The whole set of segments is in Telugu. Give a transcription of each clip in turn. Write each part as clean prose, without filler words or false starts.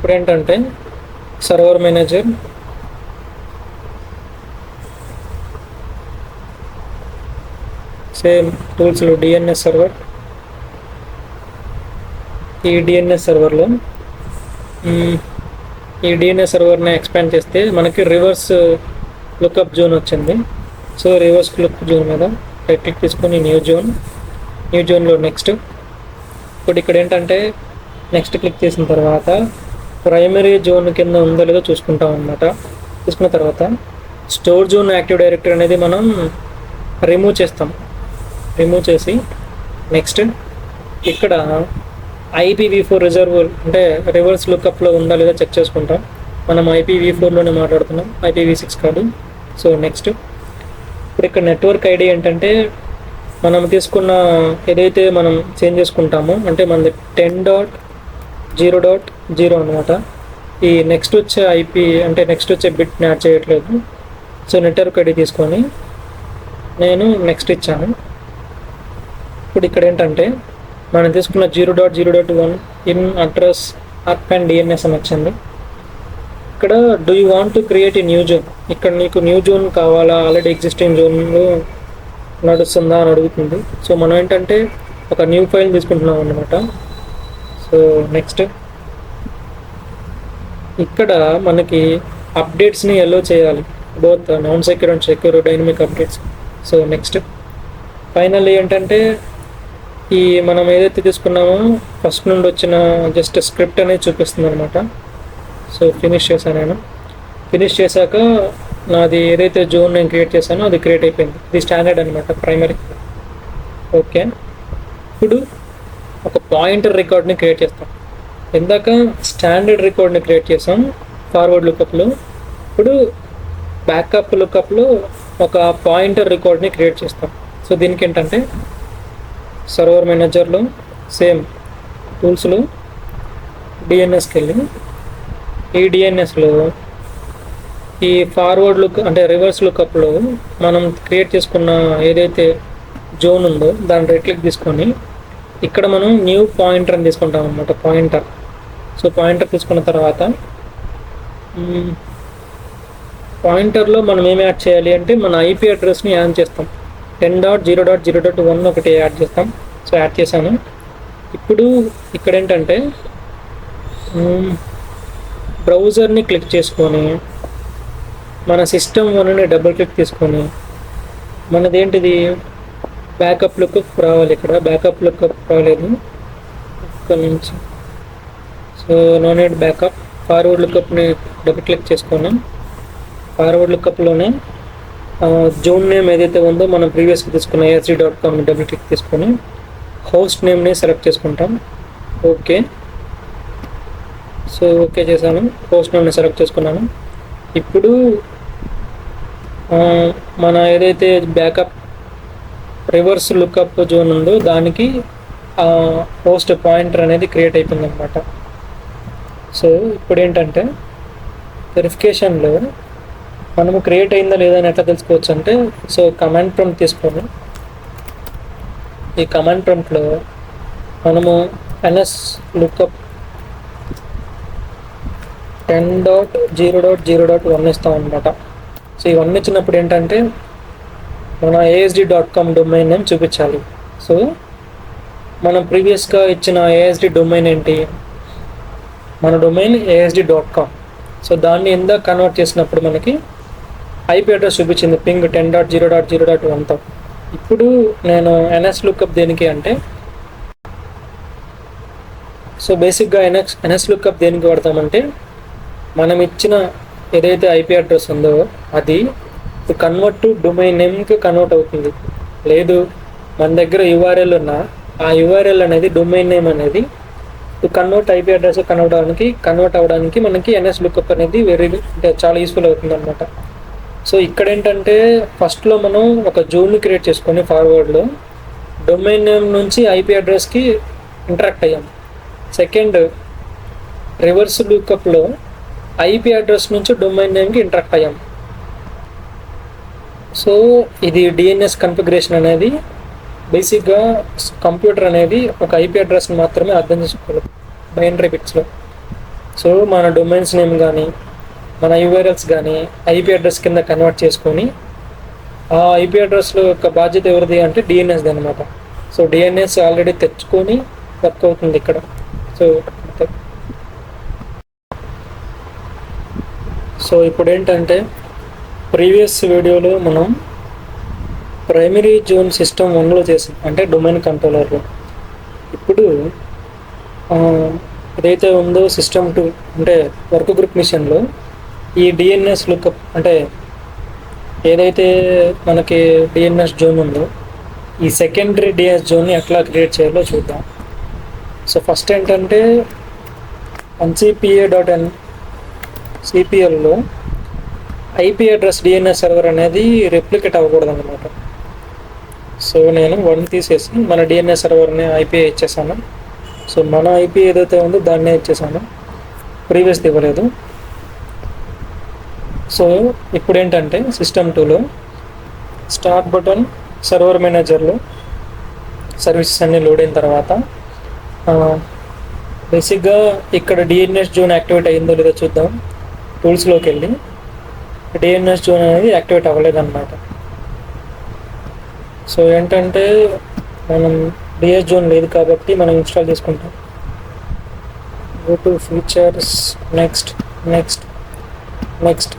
ఇప్పుడు ఏంటంటే సర్వర్ మేనేజర్, సేమ్ టూల్స్లో డిఎన్ఎస్ సర్వర్. ఈ డిఎన్ఎస్ సర్వర్లో ఈ డిఎన్ఎస్ సర్వర్ని ఎక్స్పాండ్ చేస్తే మనకి రివర్స్ లుకప్ జోన్ వచ్చింది. సో రివర్స్ లుక్ జోన్ మీద రైట్ క్లిక్ తీసుకొని న్యూ జోన్లో నెక్స్ట్. ఇప్పుడు ఇక్కడ ఏంటంటే నెక్స్ట్ క్లిక్ చేసిన తర్వాత ప్రైమరీ జోన్ కింద ఉందో లేదో చూసుకుంటాం అనమాట. చూసుకున్న తర్వాత స్టోర్ జోన్ యాక్టివ్ డైరెక్టరీ అనేది మనం రిమూవ్ చేసి నెక్స్ట్ ఇక్కడ IPv4 రిజర్వ్ అంటే రివర్స్ లుకప్లో ఉందా లేదా చెక్ చేసుకుంటాం. మనం IPv4లోనే మాట్లాడుతున్నాం, IPv6 కాదు. సో నెక్స్ట్ ఇప్పుడు ఇక్కడ నెట్వర్క్ ఐడి ఏంటంటే మనం తీసుకున్న ఏదైతే మనం చేంజ్ చేసుకుంటామో అంటే మనది 10.0.0 అనమాట. ఈ నెక్స్ట్ వచ్చే ఐపీ అంటే నెక్స్ట్ వచ్చే బిట్ని యాడ్ చేయట్లేదు. సో నెట్వర్క్ ఐడి తీసుకొని నేను నెక్స్ట్ ఇచ్చాను. ఇప్పుడు ఇక్కడ ఏంటంటే మనం తీసుకున్న 0.0.1 in address up and DNS అని వచ్చింది. ఇక్కడ do you want to create a new zone, ఇక్కడ నీకు న్యూ జోన్ కావాలా, ఆల్రెడీ ఎగ్జిస్టింగ్ జోన్లో నడుస్తుందా అని అడుగుతుంది. సో మనం ఏంటంటే ఒక న్యూ ఫైల్ తీసుకుంటున్నాం అన్నమాట. సో నెక్స్ట్ ఇక్కడ మనకి అప్డేట్స్ని ఎల్లో చేయాలి, both non secure and secure dynamic updates. So next final ఏంటంటే ఈ మనం ఏదైతే తీసుకున్నామో ఫస్ట్ నుండి వచ్చిన జస్ట్ స్క్రిప్ట్ అనేది చూపిస్తుంది అనమాట. సో ఫినిష్ చేశాను నేను. ఫినిష్ చేశాక నాది ఏదైతే జోన్ నేను క్రియేట్ చేశానో అది క్రియేట్ అయిపోయింది. ఇది స్టాండర్డ్ అనమాట ప్రైమరీ. ఓకే, ఇప్పుడు ఒక పాయింటర్ రికార్డ్ని క్రియేట్ చేస్తాం. ఇందాక స్టాండర్డ్ రికార్డ్ని క్రియేట్ చేసాం ఫార్వర్డ్ లుకప్లో. ఇప్పుడు బ్యాకప్ లుకప్లో ఒక పాయింటర్ రికార్డ్ని క్రియేట్ చేస్తాం. సో దీనికి ఏంటంటే సర్వర్ మేనేజర్లో సేమ్ టూల్స్లో డిఎన్ఎస్కి వెళ్ళి ఈ డిఎన్ఎస్లో ఈ ఫార్వర్డ్ లుక్ అంటే రివర్స్ లుకప్లో మనం క్రియేట్ చేసుకున్న ఏదైతే జోన్ ఉందో దాన్ని రైట్ క్లిక్ తీసుకొని ఇక్కడ మనం న్యూ పాయింటర్ అని తీసుకుంటాం అన్నమాట, పాయింటర్. సో పాయింటర్ తీసుకున్న తర్వాత పాయింటర్లో మనం ఏమి యాడ్ చేయాలి అంటే మన ఐపీ అడ్రస్ని యాడ్ చేస్తాం. 10.0.0.1 ఒకటి యాడ్ చేస్తాం. సో యాడ్ చేశాను. ఇప్పుడు ఇక్కడ ఏంటంటే బ్రౌజర్ని క్లిక్ చేసుకొని మన సిస్టమ్ వన్ని డబుల్ క్లిక్ తీసుకొని మనదేంటిది బ్యాకప్ లుకప్ రావాలి. ఇక్కడ బ్యాకప్ లుకప్ రాలేదు ఇక్కడ నుంచి. So no need backup. Forward లుకప్ని డబుల్ క్లిక్ చేసుకొని ఫార్వర్డ్ లుకప్లోనే జోన్ నేమ్ ఏదైతే ఉందో మనం ప్రీవియస్గా తీసుకున్న ASD.com డబుల్ క్లిక్ తీసుకొని హోస్ట్ నేమ్ని సెలెక్ట్ చేసుకుంటాం. ఓకే, సో ఓకే చేశాను. హోస్ట్ నేమ్ని సెలెక్ట్ చేసుకున్నాను. ఇప్పుడు మన ఏదైతే బ్యాకప్ రివర్స్ లుకప్ జోన్ ఉందో దానికి హోస్ట్ పాయింటర్ అనేది క్రియేట్ అయిపోయింది అనమాట. సో ఇప్పుడు ఏంటంటే వెరిఫికేషన్లో మనము క్రియేట్ అయిందా లేదా అని ఎట్లా తెలుసుకోవచ్చు అంటే సో కమాండ్ ప్రాంప్ట్ తీసుకొని ఈ కమాండ్ ప్రాంప్ట్లో మనము ns lookup 10.0.0.1 ఇస్తాం అనమాట. సో ఇవన్నీ ఇచ్చినప్పుడు ఏంటంటే మన ASD.com డొమైన్ నేమ్ చూపించాలి. సో మనం ప్రీవియస్గా ఇచ్చిన ASD డొమైన్ ఏంటి, మన డొమైన్ ASD.com. సో దాన్ని ఎంత కన్వర్ట్ చేసినప్పుడు మనకి ఐపీ అడ్రస్ చూపించింది పింగ్ 10.0.0.1తో. ఇప్పుడు నేను ns lookup దేనికి అంటే సో బేసిక్గా ns lookup దేనికి వాడతామంటే మనం ఇచ్చిన ఏదైతే ఐపీ అడ్రస్ ఉందో అది కన్వర్ట్ టు డొమైన్ నేమ్కి కన్వర్ట్ అవుతుంది. లేదు మన దగ్గర URL ఉన్న ఆ URL అనేది డొమైన్ నేమ్ అనేది కన్వర్ట్ ఐపీ అడ్రస్ కన్వర్ట్ అవ్వడానికి మనకి ns lookup అనేది అంటే చాలా యూస్ఫుల్ అవుతుంది అనమాట. సో ఇక్కడ ఏంటంటే ఫస్ట్లో మనం ఒక జోన్ని క్రియేట్ చేసుకొని ఫార్వర్డ్లో డొమైన్ నేమ్ నుంచి ఐపీ అడ్రస్కి ఇంటరాక్ట్ అయ్యాం. సెకండ్ రివర్స్ లుకప్లో ఐపీ అడ్రస్ నుంచి డొమైన్ నేమ్కి ఇంటరాక్ట్ అయ్యాం. సో ఇది డిఎన్ఎస్ కన్ఫిగరేషన్ అనేది బేసిక్గా కంప్యూటర్ అనేది ఒక ఐపీ అడ్రస్ని మాత్రమే అర్థం చేసుకోవాలి బైనరీ బిట్స్లో. సో మన డొమైన్స్ నేమ్ కానీ మన యూఆర్ఎల్స్ కానీ ఐపీ అడ్రస్ కింద కన్వర్ట్ చేసుకొని ఆ ఐపీ అడ్రస్లో యొక్క బాధ్యత ఎవరిది అంటే డిఎన్ఎస్ది అనమాట. సో డిఎన్ఎస్ ఆల్రెడీ తెచ్చుకొని వర్క్ అవుతుంది ఇక్కడ. సో ఇప్పుడు ఏంటంటే ప్రీవియస్ వీడియోలో మనం ప్రైమరీ జోన్ సిస్టమ్ 1లో చేసాం, అంటే డొమైన్ కంట్రోలర్లో. ఇప్పుడు ఏదైతే ఉందో సిస్టమ్ 2 అంటే వర్క్ గ్రూప్ మిషన్లో ఈ డిఎన్ఎస్ లుకప్ అంటే ఏదైతే మనకి డిఎన్ఎస్ జోన్ ఉందో ఈ సెకండరీ డిఎస్ జోన్ని ఎట్లా క్రియేట్ చేయాలో చూద్దాం. సో ఫస్ట్ ఏంటంటే అన్సిపిఏ.ఎన్ సిపిఎల్లో ఐపీ అడ్రస్ డిఎన్ఎస్ సర్వర్ అనేది రెప్లికేట్ అవ్వకూడదు అనమాట. సో నేను 1 తీసేసి మన డిఎన్ఎస్ సర్వర్ని ఐపీ ఇచ్చేసాను. సో మన ఐపీ ఏదైతే ఉందో దాన్నే ఇచ్చేసాను, ప్రీవియస్ది ఇవ్వలేదు. సో ఇప్పుడు ఏంటంటే సిస్టమ్ 2లో స్టార్ట్ బటన్ సర్వర్ మేనేజర్లో సర్వీసెస్ అన్నీ లోడ్ అయిన తర్వాత బేసిక్గా ఇక్కడ డిఎన్ఎస్ జోన్ యాక్టివేట్ అయ్యిందో లేదో చూద్దాం. టూల్స్లోకి వెళ్ళి డిఎన్ఎస్ జోన్ అనేది యాక్టివేట్ అవ్వలేదన్నమాట. సో ఏంటంటే మనం డిఎస్ జోన్ లేదు కాబట్టి మనం ఇన్స్టాల్ చేసుకుంటాం. Go to features, next next next.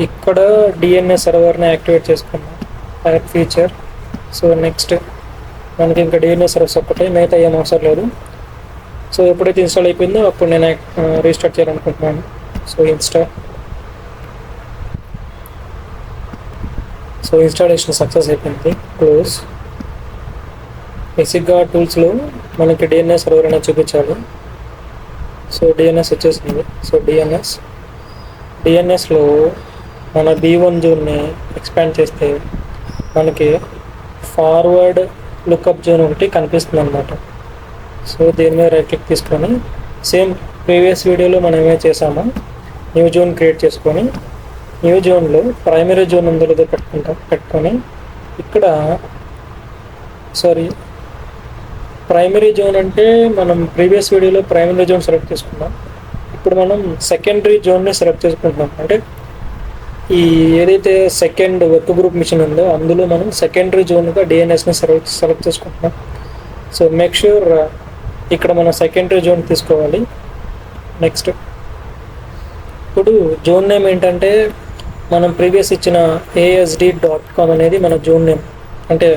ఇక్కడ డిఎన్ఎస్ సర్వర్ని యాక్టివేట్ చేసుకున్నాం, యాడ్ ఫీచర్. సో నెక్స్ట్ మనకి ఇంకా డిఎన్ఎస్ సర్వర్స్ ఒక్కటే, మిగతా ఏం అవసరం లేదు. సో ఎప్పుడైతే ఇన్స్టాల్ అయిపోయిందో అప్పుడు నేను రీస్టార్ట్ చేయాలనుకుంటున్నాను. సో ఇన్స్టాలేషన్ సక్సెస్ అయిపోయింది. క్లోజ్. బేసిక్గా టూల్స్లో మనకి డిఎన్ఎస్ సర్వర్ అనేది చూపించాలి. సో డిఎన్ఎస్ వచ్చేసింది. సో డిఎన్ఎస్లో మన B1 జోన్ని ఎక్స్పాండ్ చేస్తే మనకి ఫార్వర్డ్ లుకప్ జోన్ ఒకటి కనిపిస్తుంది అన్నమాట. సో దీని మీద రైట్ క్లిక్ తీసుకొని సేమ్ ప్రీవియస్ వీడియోలో మనం ఏమైనా చేసామో న్యూ జోన్ క్రియేట్ చేసుకొని న్యూ జోన్లో ప్రైమరీ జోన్ ఉందో లేదో పెట్టుకొని ఇక్కడ ప్రైమరీ జోన్ అంటే మనం ప్రీవియస్ వీడియోలో ప్రైమరీ జోన్ సెలెక్ట్ చేసుకున్నాం. ఇప్పుడు మనం సెకండరీ జోన్ని సెలెక్ట్ చేసుకుంటున్నాం. అంటే ఈ ఏదైతే సెకండ్ వర్క్ గ్రూప్ మిషన్ ఉందో అందులో మనం సెకండరీ జోన్గా డిఎన్ఎస్ని సెలెక్ట్ చేసుకుంటున్నాం. సో మేక్ ష్యూర్ ఇక్కడ మనం సెకండరీ జోన్ తీసుకోవాలి. నెక్స్ట్ ఇప్పుడు జోన్ నేమ్ ఏంటంటే మనం ప్రీవియస్ ఇచ్చిన ASD.com అనేది మన జోన్ నేమ్, అంటే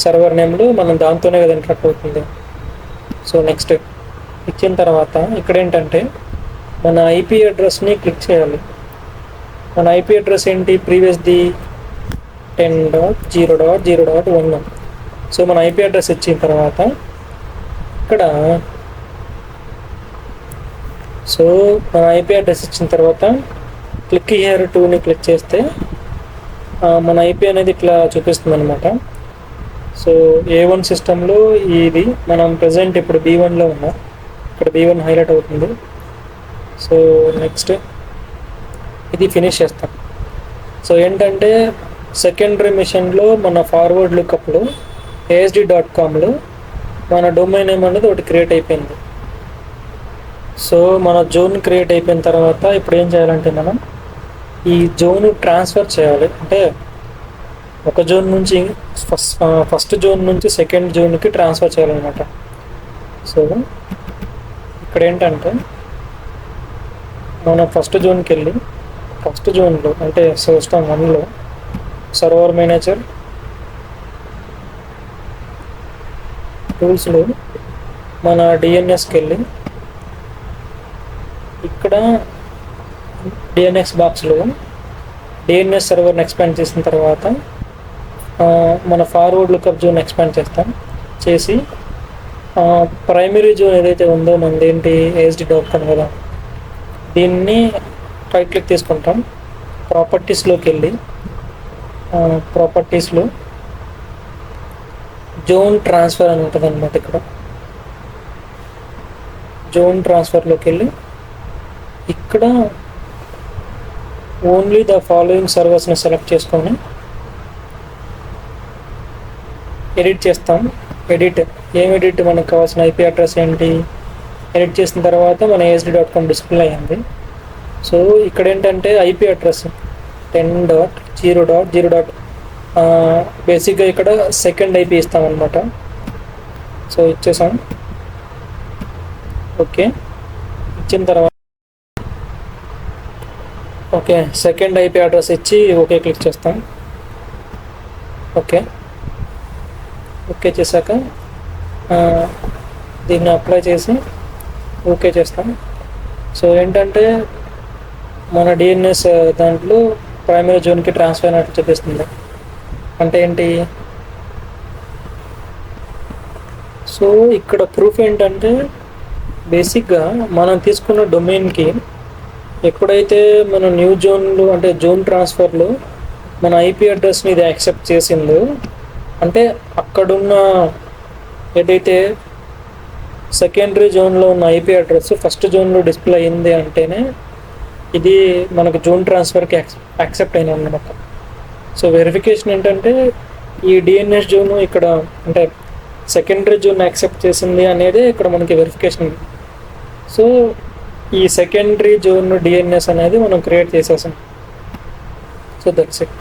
సర్వర్ నేమ్లో మనం దాంతోనే కదా ఇంటరాక్ట్ అవుతుంది. సో నెక్స్ట్ ఇచ్చిన తర్వాత ఇక్కడ ఏంటంటే మన ఐపీ అడ్రస్ని క్లిక్ చేయాలి. మన ఐపీ అడ్రస్ ఏంటి, ప్రీవియస్ది 10.0.0.1. సో మన ఐపీ అడ్రస్ ఇచ్చిన తర్వాత ఇక్కడ మన ఐపీ అడ్రస్ ఇచ్చిన తర్వాత క్లిక్ హియర్ టుని క్లిక్ చేస్తే మన ఐపీ అనేది ఇట్లా చూపిస్తుంది అనమాట. సో A1 సిస్టంలో ఇది మనం ప్రజెంట్ ఇప్పుడు B1లో ఉన్నాం. ఇక్కడ B1 హైలైట్ అవుతుంది. సో నెక్స్ట్ ఇది ఫినిష్ చేస్తాం. సో ఏంటంటే సెకండరీ మిషన్లో మన ఫార్వర్డ్ లుకప్లో ASD.comలో మన డొమైన్ నేమ్ అనేది ఒకటి క్రియేట్ అయిపోయింది. సో మన జోన్ క్రియేట్ అయిపోయిన తర్వాత ఇప్పుడు ఏం చేయాలంటే మనం ఈ జోన్ ట్రాన్స్ఫర్ చేయాలి. అంటే ఒక జోన్ నుంచి ఫస్ట్ జోన్ నుంచి సెకండ్ జోన్కి ట్రాన్స్ఫర్ చేయాలన్నమాట. సో ఇక్కడ ఏంటంటే మనం ఫస్ట్ జోన్కి వెళ్ళి ఫస్ట్ జోన్లో అంటే సిస్టమ్ 1లో సర్వర్ మేనేజర్ టూల్స్లో మన డిఎన్ఎస్కి వెళ్ళి ఇక్కడ డిఎన్ఎస్ బాక్స్లో డిఎన్ఎస్ సర్వర్ని ఎక్స్పాండ్ చేసిన తర్వాత మన ఫార్వర్డ్ లుకప్ జోన్ ఎక్స్పాండ్ చేసి ప్రైమరీ జోన్ ఏదైతే ఉందో మనది ఏంటి ASD.com కదా, దీన్ని రైట్ క్లిక్ తీసుకుంటాం. ప్రాపర్టీస్లోకి వెళ్ళి ప్రాపర్టీస్లో జోన్ ట్రాన్స్ఫర్ అని ఉంటుంది అనమాట. ఇక్కడ జోన్ ట్రాన్స్ఫర్లోకి వెళ్ళి ఇక్కడ ఓన్లీ ద ఫాలోయింగ్ సర్వర్స్ని సెలెక్ట్ చేసుకొని ఎడిట్ చేస్తాం. ఎడిట్ మనకు కావాల్సిన ఐపీ అడ్రస్ ఏంటి, ఎడిట్ చేసిన తర్వాత మన ASD.com డిస్ప్లే అయ్యింది. సో ఇక్కడ ఏంటంటే ఐపీ అడ్రస్ 10.0.0. బేసిక్గా ఇక్కడ సెకండ్ ఐపీ ఇస్తామన్నమాట. సో ఇచ్చేసాం. ఓకే, ఇచ్చిన తర్వాత ఓకే సెకండ్ ఐపీ అడ్రస్ ఇచ్చి ఓకే క్లిక్ చేస్తాం. ఓకే చేశాక దీన్ని అప్లై చేసి ఓకే చేస్తాం. సో ఏంటంటే మన డిఎన్ఎస్ దాంట్లో ప్రైమరీ జోన్కి ట్రాన్స్ఫర్ అయినట్టు చూపిస్తుంది. అంటే ఏంటి? సో ఇక్కడ ప్రూఫ్ ఏంటంటే బేసిక్గా మనం తీసుకున్న డొమైన్కి ఎప్పుడైతే మన న్యూ జోన్లు అంటే జోన్ ట్రాన్స్ఫర్లో మన ఐపీ అడ్రస్ని ఇది యాక్సెప్ట్ చేసిందో, అంటే అక్కడున్న ఏదైతే సెకండరీ జోన్లో ఉన్న ఐపీ అడ్రస్ ఫస్ట్ జోన్లో డిస్ప్లే అయింది అంటేనే ఇది మనకు జోన్ ట్రాన్స్ఫర్కి యాక్సెప్ట్ అయిన అన్నమాట. సో వెరిఫికేషన్ ఏంటంటే ఈ డిఎన్ఎస్ జోన్ ఇక్కడ అంటే సెకండరీ జోన్ యాక్సెప్ట్ చేసింది అనేది ఇక్కడ మనకి వెరిఫికేషన్. సో ఈ సెకండరీ జోన్ డిఎన్ఎస్ అనేది మనం క్రియేట్ చేసేసాం. So that's it.